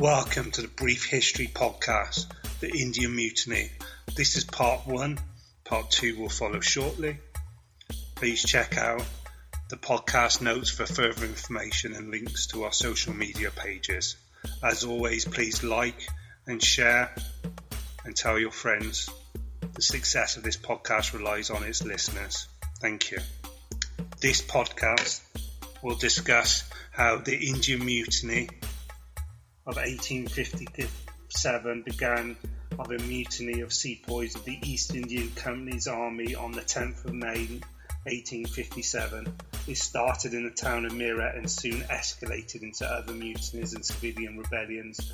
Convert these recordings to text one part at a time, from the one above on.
Welcome to the Brief History Podcast, the Indian Mutiny. This is part 1. Part 2 will follow shortly. Please check out the podcast notes for further information and links to our social media pages. As always, please like and share and tell your friends. The success of this podcast relies on its listeners. Thank you. This podcast will discuss how the Indian Mutiny of 1857 began of a mutiny of sepoys of the East India Company's army on the 10th of May 1857. It started in the town of Meerut and soon escalated into other mutinies and civilian rebellions,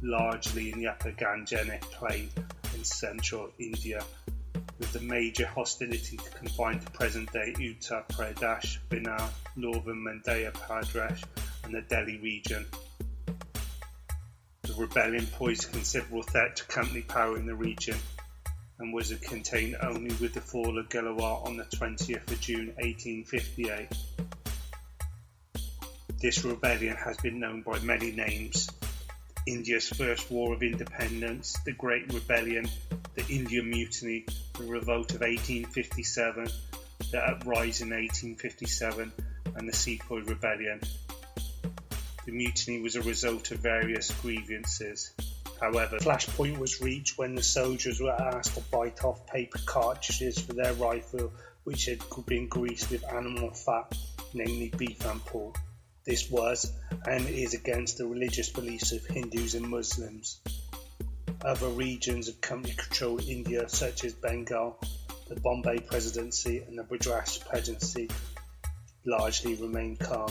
largely in the upper Gangetic plain in central India, with the major hostilities confined to present-day Uttar Pradesh, Bihar, northern Madhya Pradesh and the Delhi region. The rebellion posed a considerable threat to company power in the region and was contained only with the fall of Gwalior on the 20th of June 1858. This rebellion has been known by many names: India's First War of Independence, the Great Rebellion, the Indian Mutiny, the Revolt of 1857, the Uprising 1857 and the Sepoy Rebellion. The mutiny was a result of various grievances. However, flashpoint was reached when the soldiers were asked to bite off paper cartridges for their rifle which had been greased with animal fat, namely beef and pork. This was and is against the religious beliefs of Hindus and Muslims. Other regions of company-controlled India, such as Bengal, the Bombay Presidency and the Madras Presidency, largely remained calm.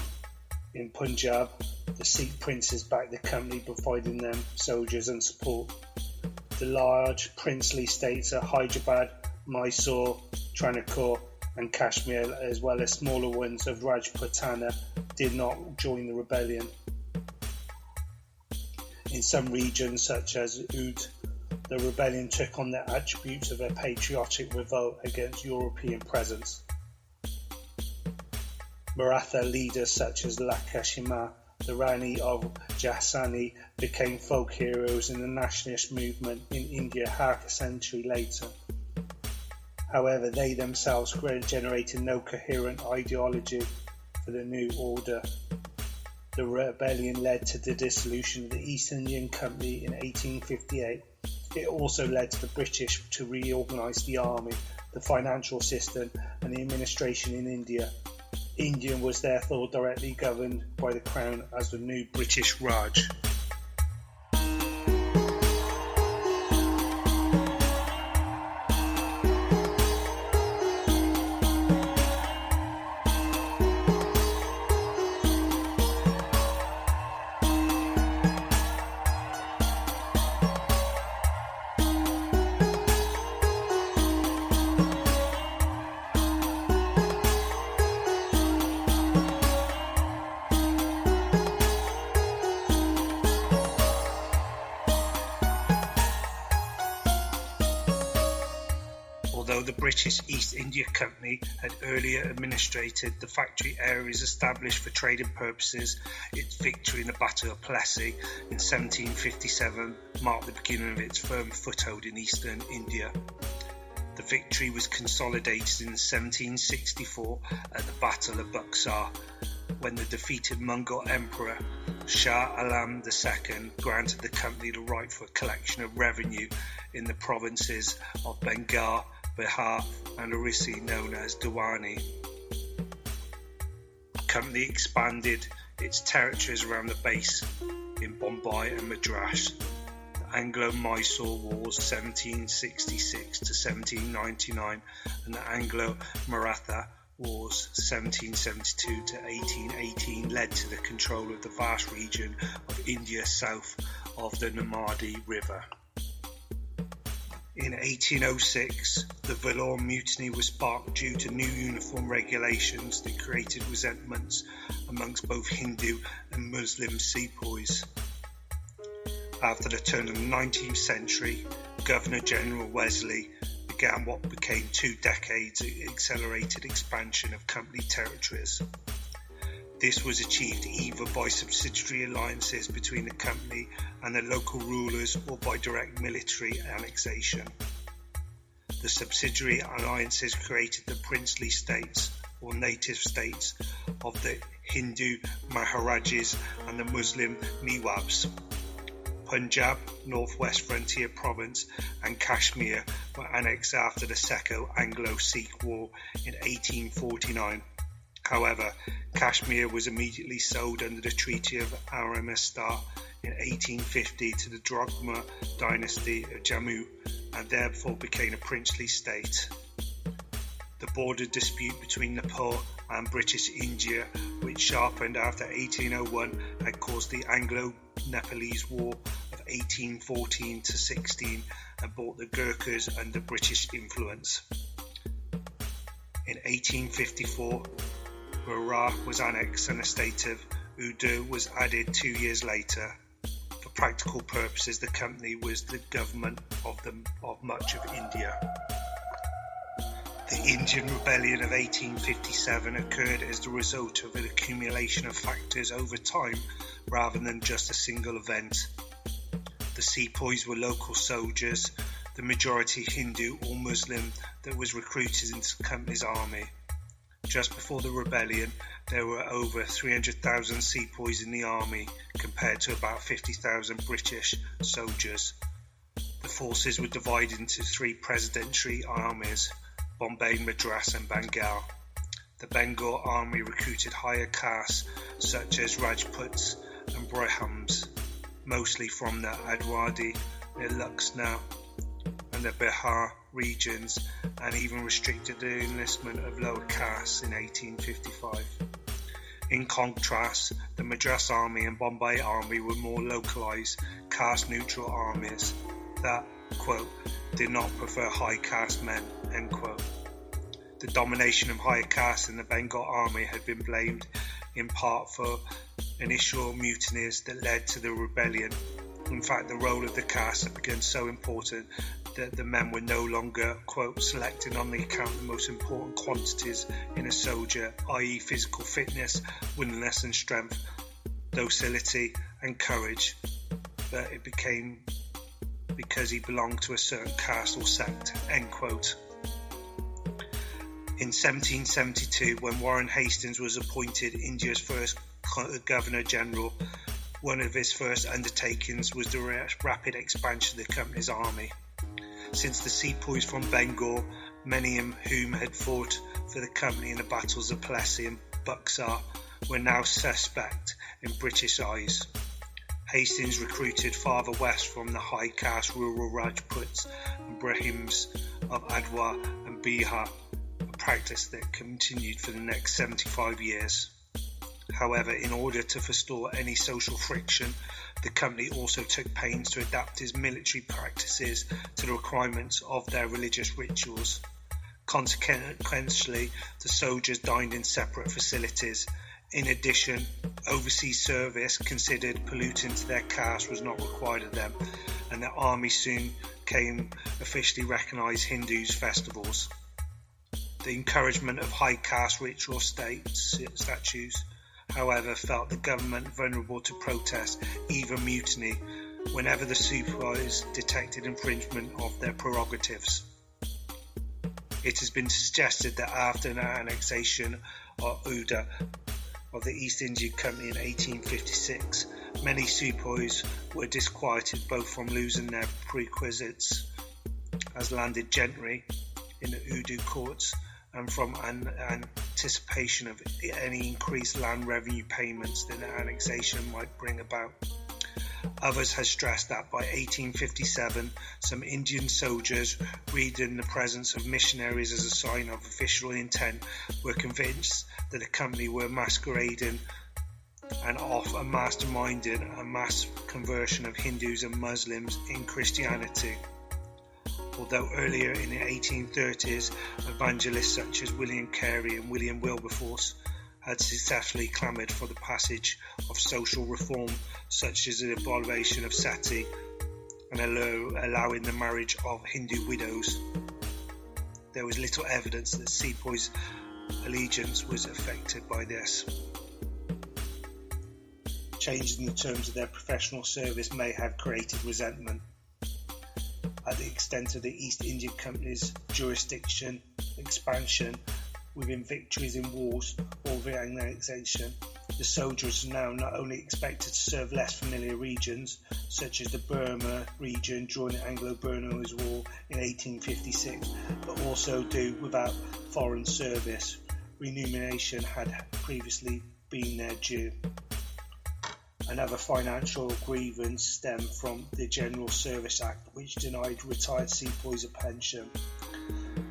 In Punjab, the Sikh princes backed the company, providing them soldiers and support. The large princely states of Hyderabad, Mysore, Travancore and Kashmir, as well as smaller ones of Rajputana, did not join the rebellion. In some regions, such as Oudh, the rebellion took on the attributes of a patriotic revolt against European presence. Maratha leaders such as Lakshmana, the Rani of Jhansi, became folk heroes in the nationalist movement in India half a century later. However, they themselves generated no coherent ideology for the new order. The rebellion led to the dissolution of the East Indian Company in 1858. It also led to the British to reorganise the army, the financial system and the administration in India. India was therefore directly governed by the Crown as the new British Raj. Although the British East India Company had earlier administrated the factory areas established for trading purposes, its victory in the Battle of Plassey in 1757 marked the beginning of its firm foothold in eastern India. The victory was consolidated in 1764 at the Battle of Buxar, when the defeated Mughal Emperor Shah Alam II granted the company the right for a collection of revenue in the provinces of Bengal, Bihar and Orissa known as Diwani. The company expanded its territories around the base in Bombay and Madras. The Anglo-Mysore Wars 1766 to 1799 and the Anglo-Maratha Wars 1772 to 1818 led to the control of the vast region of India south of the Narmada River. In 1806, the Valor Mutiny was sparked due to new uniform regulations that created resentments amongst both Hindu and Muslim sepoys. After the turn of the 19th century, Governor-General Wellesley began what became 2 decades of accelerated expansion of company territories. This was achieved either by subsidiary alliances between the company and the local rulers or by direct military annexation. The subsidiary alliances created the princely states or native states of the Hindu Maharajas and the Muslim Nawabs. Punjab, Northwest Frontier Province, and Kashmir were annexed after the Second Anglo-Sikh War in 1849. However, Kashmir was immediately sold under the Treaty of Amritsar in 1850 to the Drogma dynasty of Jammu and therefore became a princely state. The border dispute between Nepal and British India, which sharpened after 1801, had caused the Anglo-Nepalese War of 1814-16 and brought the Gurkhas under British influence. In 1854, Berar was annexed and the state of Uday was added 2 years later. For practical purposes, the company was the government of much of India. The Indian Rebellion of 1857 occurred as the result of an accumulation of factors over time rather than just a single event. The sepoys were local soldiers, the majority Hindu or Muslim, that was recruited into the company's army. Just before the rebellion, there were over 300,000 sepoys in the army compared to about 50,000 British soldiers. The forces were divided into three presidential armies: Bombay, Madras and Bengal. The Bengal army recruited higher castes such as Rajputs and Brahmins, mostly from the Adwadi, the Lucknow and the Bihar regions, and even restricted the enlistment of lower castes in 1855. In contrast, the Madras army and Bombay army were more localised, caste-neutral armies that, quote, did not prefer high caste men, end quote. The domination of higher castes in the Bengal army had been blamed in part for initial mutinies that led to the rebellion. In fact, the role of the caste had become so important that the men were no longer, quote, selected on the account of the most important quantities in a soldier, i.e. physical fitness, willingness and strength, docility and courage, but it became because he belonged to a certain caste or sect, end quote. In 1772, when Warren Hastings was appointed India's first Governor-General, one of his first undertakings was the rapid expansion of the company's army. Since the sepoys from Bengal, many of whom had fought for the company in the battles of Plassey and Buxar, were now suspect in British eyes. Hastings recruited farther west from the high caste rural Rajputs and Brahmins of Adwa and Bihar, a practice that continued for the next 75 years. However, in order to forestall any social friction, the company also took pains to adapt its military practices to the requirements of their religious rituals. Consequently, the soldiers dined in separate facilities. In addition, overseas service considered polluting to their caste was not required of them, and the army soon came officially recognise Hindus' festivals. The encouragement of high caste ritual statues, however, felt the government vulnerable to protest, even mutiny, whenever the sepoys detected infringement of their prerogatives. It has been suggested that after the annexation of Uday of the East India Company in 1856, many sepoys were disquieted both from losing their perquisites as landed gentry in the Uday courts and from an anticipation of any increased land revenue payments that the annexation might bring about. Others had stressed that by 1857, some Indian soldiers, reading the presence of missionaries as a sign of official intent, were convinced that the company were masquerading and masterminding a mass conversion of Hindus and Muslims in Christianity. Although earlier in the 1830s, evangelists such as William Carey and William Wilberforce had successfully clamoured for the passage of social reform such as the abolition of sati and allowing the marriage of Hindu widows, there was little evidence that sepoys' allegiance was affected by this. Changes in the terms of their professional service may have created resentment at the extent of the East India Company's jurisdiction expansion. Within victories in wars or the annexation, the soldiers are now not only expected to serve less familiar regions, such as the Burma region during the Anglo-Burmese War in 1856, but also do without foreign service. Remuneration had previously been their due. Another financial grievance stemmed from the General Service Act, which denied retired sepoys a pension.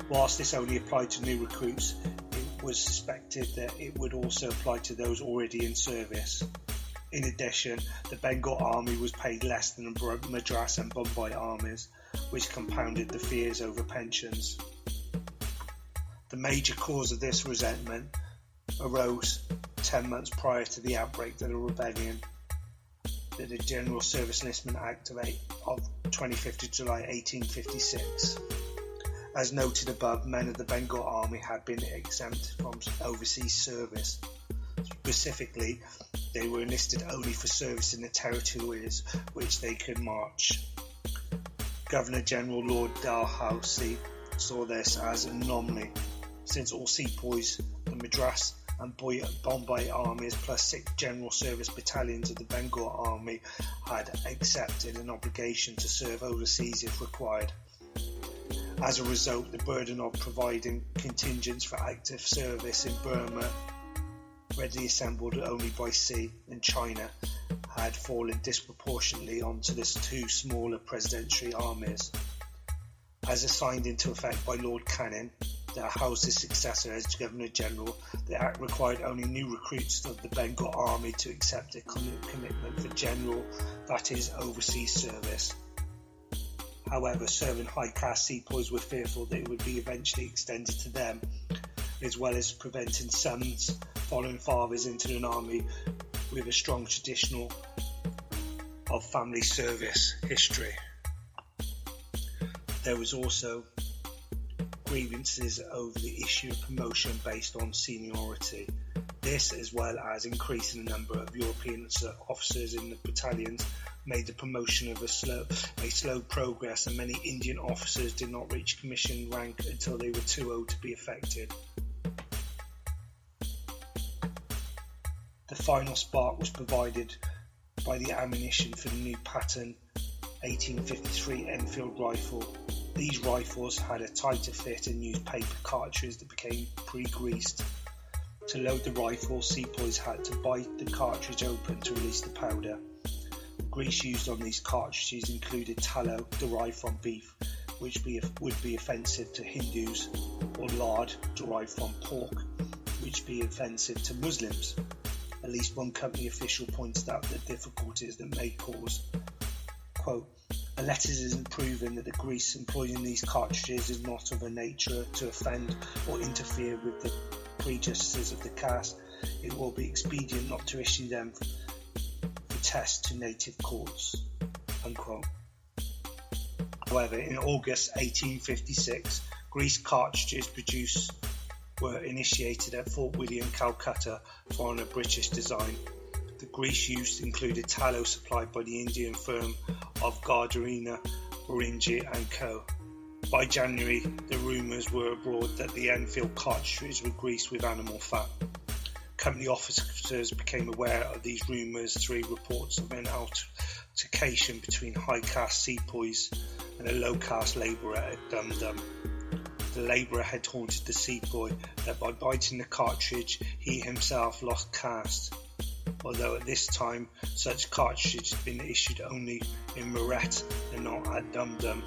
Whilst this only applied to new recruits, it was suspected that it would also apply to those already in service. In addition, the Bengal army was paid less than the Madras and Bombay armies, which compounded the fears over pensions. The major cause of this resentment arose 10 months prior to the outbreak of the rebellion. The General Service Enlistment Act of 25th of July 1856. As noted above, men of the Bengal Army had been exempt from overseas service. Specifically, they were enlisted only for service in the territories which they could march. Governor-General Lord Dalhousie saw this as an anomaly, since all sepoys, the Madras and Bombay armies plus 6 general service battalions of the Bengal Army had accepted an obligation to serve overseas if required. As a result, the burden of providing contingents for active service in Burma, readily assembled only by sea, and China, had fallen disproportionately onto the 2 smaller presidential armies. As signed into effect by Lord Canning, House's successor as Governor-General, the Act required only new recruits of the Bengal Army to accept a commitment for general, that is, overseas service. However, serving high-caste sepoys were fearful that it would be eventually extended to them, as well as preventing sons following fathers into an army with a strong tradition of family service history. There was also grievances over the issue of promotion based on seniority. This, as well as increasing the number of European officers in the battalions, made the promotion of a slow progress, and many Indian officers did not reach commission rank until they were too old to be affected. The final spark was provided by the ammunition for the new pattern 1853 Enfield rifle. These rifles had a tighter fit and used paper cartridges that became pre-greased. To load the rifle, sepoys had to bite the cartridge open to release the powder. The grease used on these cartridges included tallow derived from beef, which would be offensive to Hindus, or lard derived from pork, which would be offensive to Muslims. At least one company official pointed out the difficulties that may cause. Quote, "Unless it isn't proven that the grease employed in these cartridges is not of a nature to offend or interfere with the prejudices of the caste, it will be expedient not to issue them for test to native courts." Unquote. However, in August 1856, grease cartridges were initiated at Fort William, Calcutta, following a British design. The grease used included tallow supplied by the Indian firm of Gardiner, Orange and Co. By January, the rumours were abroad that the Enfield cartridges were greased with animal fat. Company officers became aware of these rumours through reports of an altercation between high-caste sepoys and a low-caste labourer at Dum Dum. The labourer had taunted the sepoy that by biting the cartridge he himself lost caste, although at this time such cartridges had been issued only in Meerut and not at Dum Dum.